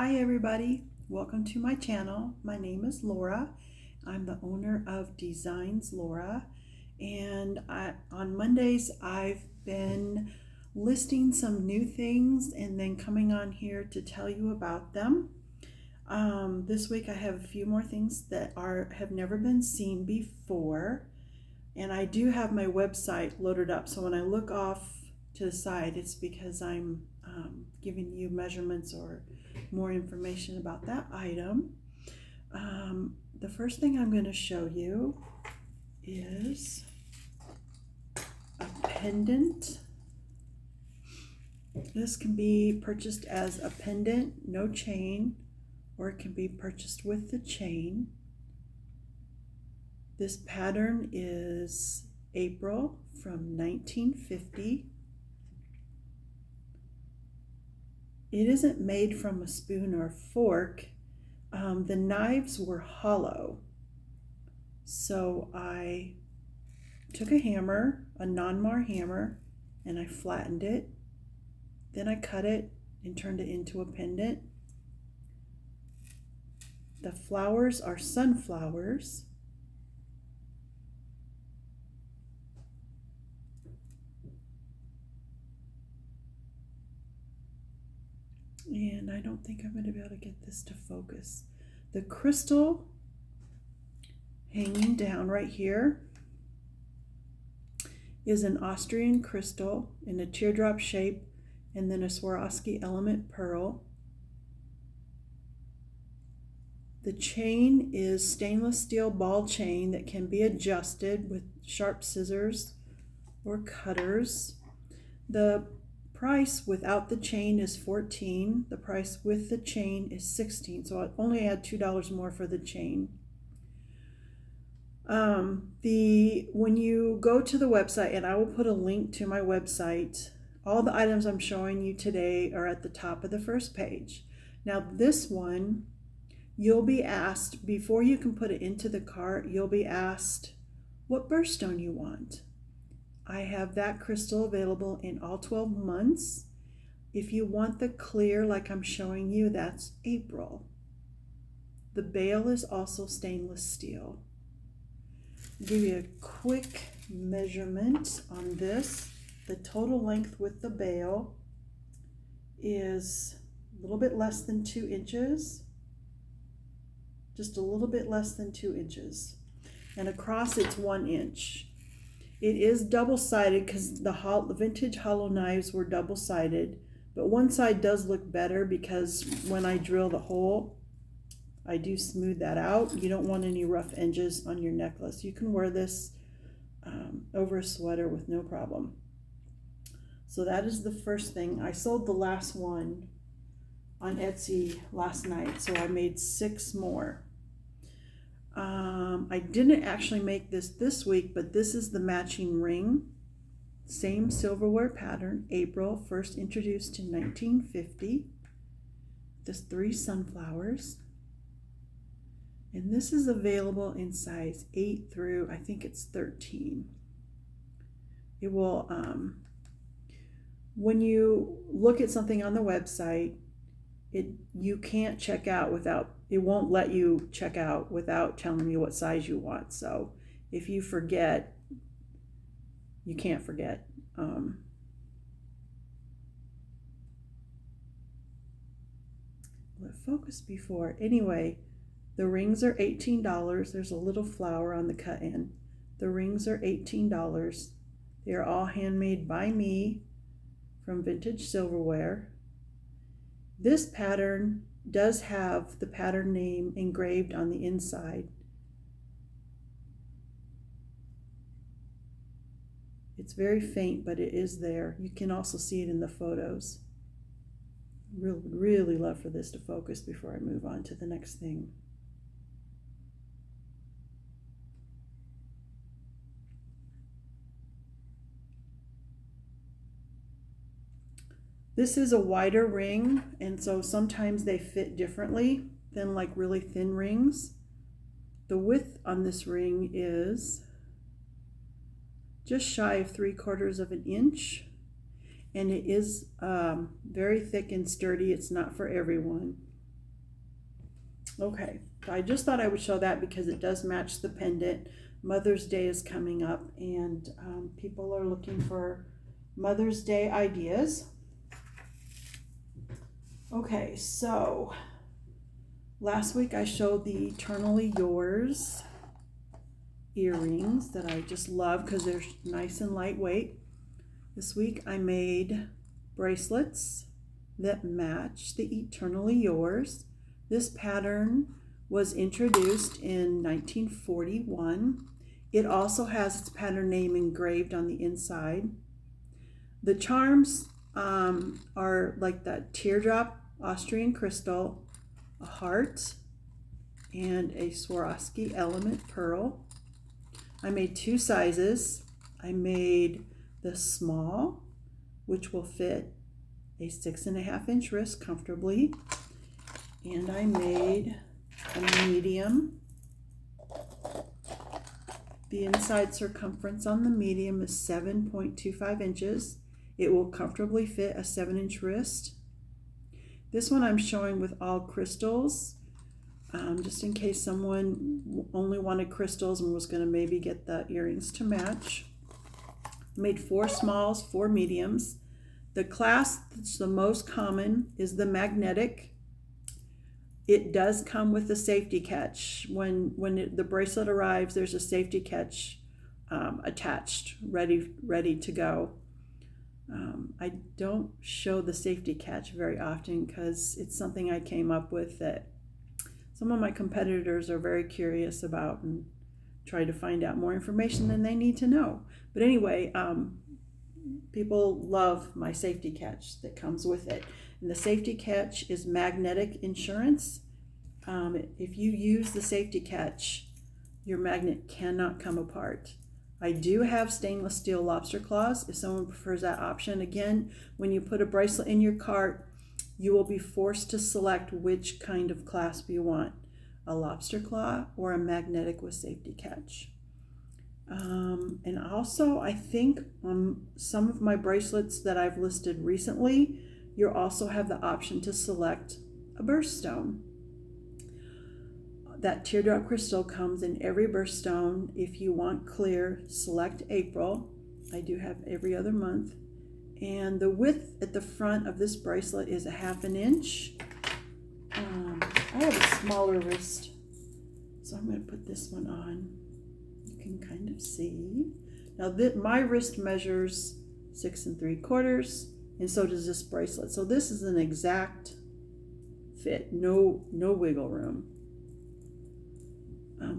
Hi everybody, welcome to my channel. My name is Laura. I'm the owner of Designs Laura, and on Mondays I've been listing some new things and then coming on here to tell you about them. This week I have a few more things that have never been seen before, and I do have my website loaded up, so when I look off to the side it's because I'm giving you measurements or more information about that item. The first thing I'm going to show you is a pendant. This can be purchased as a pendant, no chain, or it can be purchased with the chain. This pattern is April from 1950. It isn't made from a spoon or fork. The knives were hollow. So I took a hammer, a non-mar hammer, and I flattened it. Then I cut it and turned it into a pendant. The flowers are sunflowers. And I don't think I'm going to be able to get this to focus. The crystal hanging down right here is an Austrian crystal in a teardrop shape, and then a Swarovski element pearl. The chain is stainless steel ball chain that can be adjusted with sharp scissors or cutters. The price without the chain is $14. The price with the chain is $16. So I only add $2 more for the chain. When you go to the website, and I will put a link to my website, all the items I'm showing you today are at the top of the first page. Now this one, you'll be asked, before you can put it into the cart, you'll be asked what birthstone you want. I have that crystal available in all 12 months. If you want the clear like I'm showing you, that's April. The bail is also stainless steel. I'll give you a quick measurement on this. The total length with the bail is a little bit less than 2 inches. Just a little bit less than 2 inches. And across it's 1 inch. It is double-sided because the vintage hollow knives were double-sided, but one side does look better because when I drill the hole, I do smooth that out. You don't want any rough edges on your necklace. You can wear this over a sweater with no problem. So that is the first thing. I sold the last one on Etsy last night, so I made 6 more. I didn't actually make this week, but this is the matching ring. Same silverware pattern, April, first introduced in 1950. There's 3 sunflowers. And this is available in size 8 through, I think it's 13. It will, when you look at something on the website, you can't check out without, it won't let you check out without telling you what size you want. So if you forget, you can't forget. Let focus before. Anyway, the rings are $18. There's a little flower on the cut end. The rings are $18. They are all handmade by me from vintage silverware. This pattern does have the pattern name engraved on the inside. It's very faint, but it is there. You can also see it in the photos. Really love for this to focus before I move on to the next thing. This is a wider ring, and so sometimes they fit differently than like really thin rings. The width on this ring is just shy of 3/4 of an inch, and it is very thick and sturdy. It's not for everyone. Okay, so I just thought I would show that because it does match the pendant. Mother's Day is coming up, and people are looking for Mother's Day ideas. Okay, so last week I showed the Eternally Yours earrings that I just love because they're nice and lightweight. This week I made bracelets that match the Eternally Yours. This pattern was introduced in 1941. It also has its pattern name engraved on the inside. The charms are like that teardrop Austrian crystal, a heart, and a Swarovski element pearl. I made two sizes. I made the small, which will fit a 6.5-inch wrist comfortably, and I made a medium. The inside circumference on the medium is 7.25 inches. It will comfortably fit a 7-inch wrist. This one I'm showing with all crystals, just in case someone only wanted crystals and was going to maybe get the earrings to match. I made 4 smalls, 4 mediums. The clasp that's the most common is the magnetic. It does come with a safety catch. When the bracelet arrives, there's a safety catch attached, ready to go. I don't show the safety catch very often because it's something I came up with that some of my competitors are very curious about and try to find out more information than they need to know. But anyway, people love my safety catch that comes with it. And the safety catch is magnetic insurance. If you use the safety catch, your magnet cannot come apart. I do have stainless steel lobster claws if someone prefers that option. Again, when you put a bracelet in your cart, you will be forced to select which kind of clasp you want, a lobster claw or a magnetic with safety catch. And also, I think on some of my bracelets that I've listed recently, you also have the option to select a birthstone. That teardrop crystal comes in every birthstone. If you want clear, select April. I do have every other month. And the width at the front of this bracelet is 1/2 inch. I have a smaller wrist, so I'm going to put this one on. You can kind of see. Now my wrist measures 6 3/4, and so does this bracelet. So this is an exact fit, no wiggle room.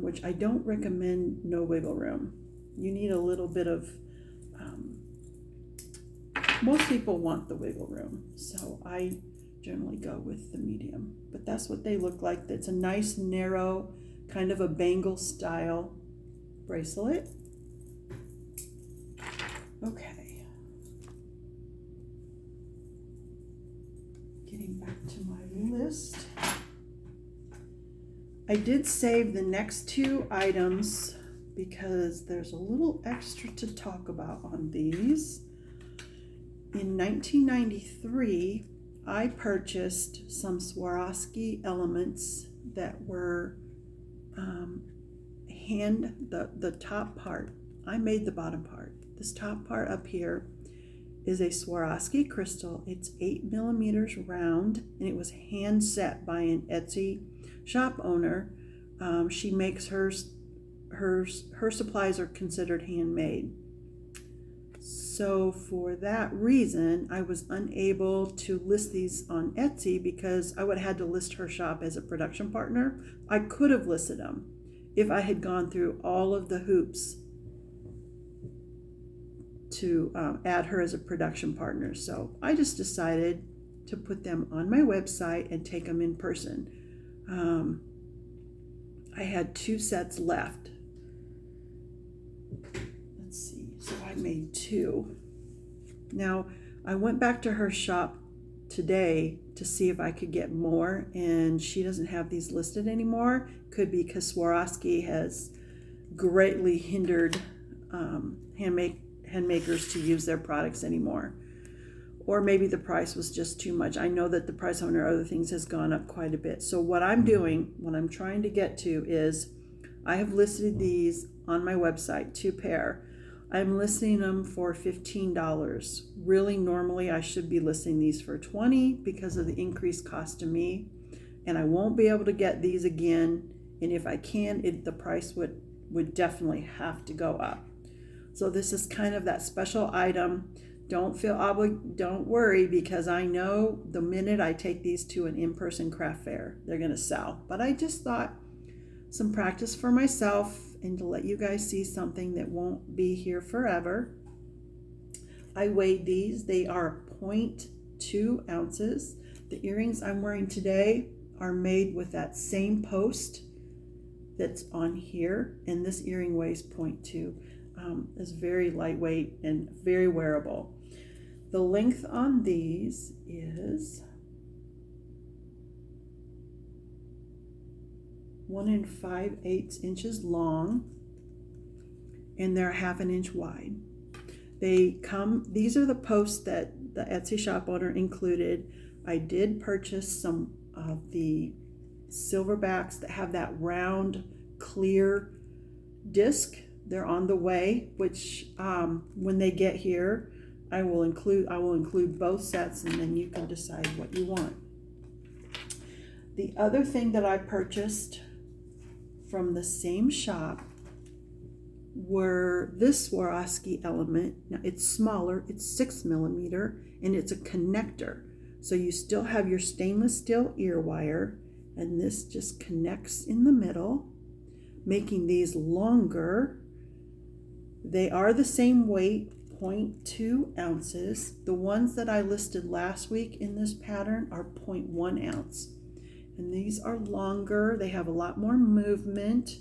Which I don't recommend no wiggle room. You need a little bit of, most people want the wiggle room, so I generally go with the medium. But that's what they look like. It's a nice, narrow, kind of a bangle style bracelet. Okay. Getting back to my list. I did save the next 2 items because there's a little extra to talk about on these. In 1993, I purchased some Swarovski elements that were the top part. I made the bottom part. This top part up here is a Swarovski crystal. It's 8 millimeters round, and it was hand set by an Etsy shop owner. She makes her supplies are considered handmade. So for that reason, I was unable to list these on Etsy because I would have had to list her shop as a production partner. I could have listed them if I had gone through all of the hoops to add her as a production partner. So I just decided to put them on my website and take them in person. I had 2 sets left. Let's see, so I made 2. Now, I went back to her shop today to see if I could get more, and she doesn't have these listed anymore. Could be because Swarovski has greatly hindered handmakers to use their products anymore. or maybe the price was just too much. I know that the price on our other things has gone up quite a bit. So what I'm doing, what I'm trying to get to is I have listed these on my website, 2 pair. I'm listing them for $15. Really, normally I should be listing these for $20 because of the increased cost to me. And I won't be able to get these again. And if I can, the price would definitely have to go up. So this is kind of that special item. Don't worry, because I know the minute I take these to an in-person craft fair, they're going to sell. But I just thought some practice for myself and to let you guys see something that won't be here forever. I weighed these. They are 0.2 ounces. The earrings I'm wearing today are made with that same post that's on here, and this earring weighs 0.2. It's very lightweight and very wearable. The length on these is 1 5/8 inches long, and they're 1/2 inch wide. These are the posts that the Etsy shop owner included. I did purchase some of the silverbacks that have that round, clear disc. They're on the way, which when they get here, I will include both sets, and then you can decide what you want. The other thing that I purchased from the same shop were this Swarovski element. Now it's smaller, it's 6 millimeter, and it's a connector. So you still have your stainless steel ear wire, and this just connects in the middle, making these longer. They are the same weight, 0.2 ounces. The ones that I listed last week in this pattern are 0.1 ounce. And these are longer. They have a lot more movement.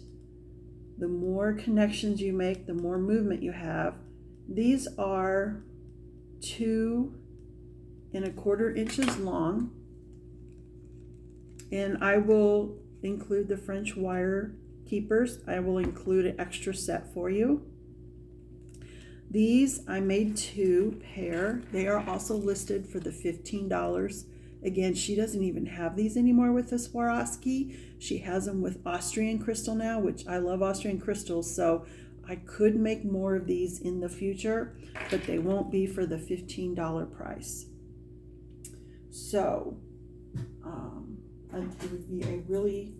The more connections you make, the more movement you have. These are 2 1/4 inches long. And I will include the French wire keepers. I will include an extra set for you. These I made 2 pair. They are also listed for the $15. Again, she doesn't even have these anymore with the Swarovski. She has them with Austrian crystal now, which I love Austrian crystals, so I could make more of these in the future, but they won't be for the $15 price. So it would be a really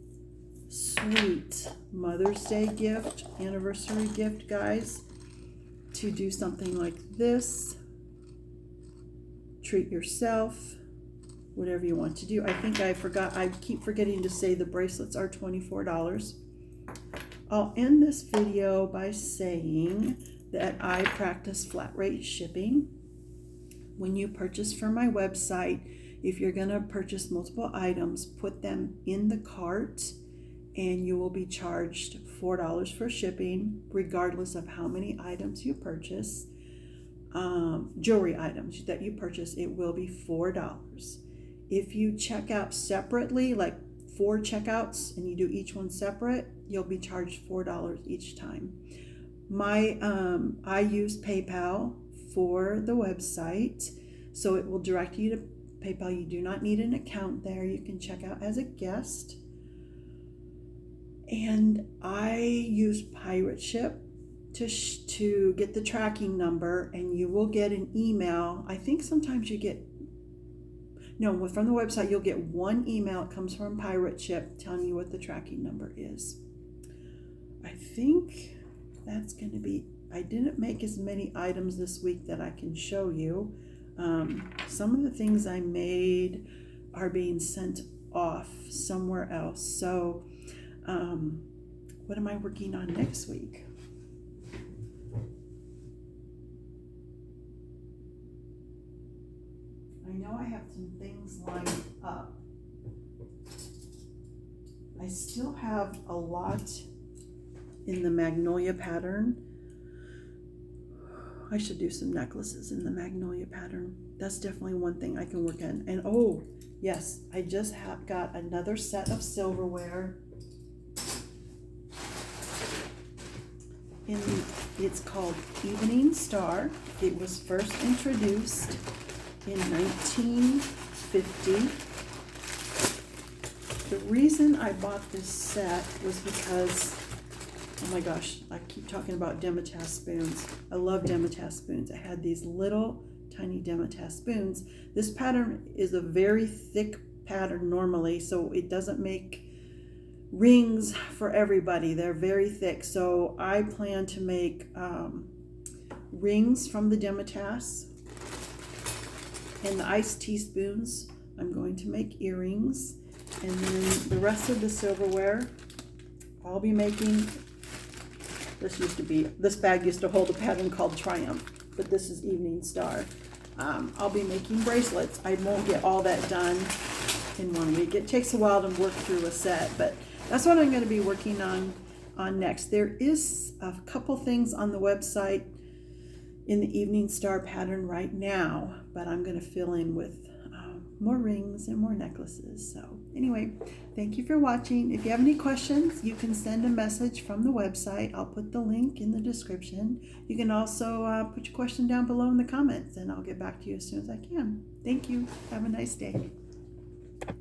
sweet Mother's Day gift, anniversary gift, guys, to do something like this. Treat yourself, whatever you want to do. I keep forgetting to say the bracelets are $24. I'll end this video by saying that I practice flat rate shipping. When you purchase from my website, if you're going to purchase multiple items, put them in the cart and you will be charged $4 for shipping, regardless of how many items you purchase. Jewelry items that you purchase, it will be $4. If you check out separately, like 4 checkouts, and you do each one separate, you'll be charged $4 each time. I use PayPal for the website, so it will direct you to PayPal. You do not need an account there. You can check out as a guest. And I use Pirate Ship to get the tracking number, and you will get an email. I think sometimes from the website you'll get 1 email. It comes from Pirate Ship telling you what the tracking number is. I think that's going to be, I didn't make as many items this week that I can show you. Some of the things I made are being sent off somewhere else. So what am I working on next week? I know I have some things lined up. I still have a lot in the magnolia pattern. I should do some necklaces in the magnolia pattern. That's definitely one thing I can work on. And oh, yes, I just got another set of silverware. It's called Evening Star. It was first introduced in 1950. The reason I bought this set was because, oh my gosh, I keep talking about Demitasse spoons. I love Demitasse spoons. I had these little tiny Demitasse spoons. This pattern is a very thick pattern normally, so it doesn't make rings for everybody. They're very thick, so I plan to make rings from the Demitasse, and the iced teaspoons I'm going to make earrings, and then the rest of the silverware I'll be making. This bag used to hold a pattern called Triumph, but this is Evening Star. I'll be making bracelets. I won't get all that done in 1 week. It takes a while to work through a set, but that's what I'm going to be working on next. There is a couple things on the website in the Evening Star pattern right now, but I'm going to fill in with more rings and more necklaces. So anyway, thank you for watching. If you have any questions, you can send a message from the website. I'll put the link in the description. You can also put your question down below in the comments, and I'll get back to you as soon as I can. Thank you. Have a nice day.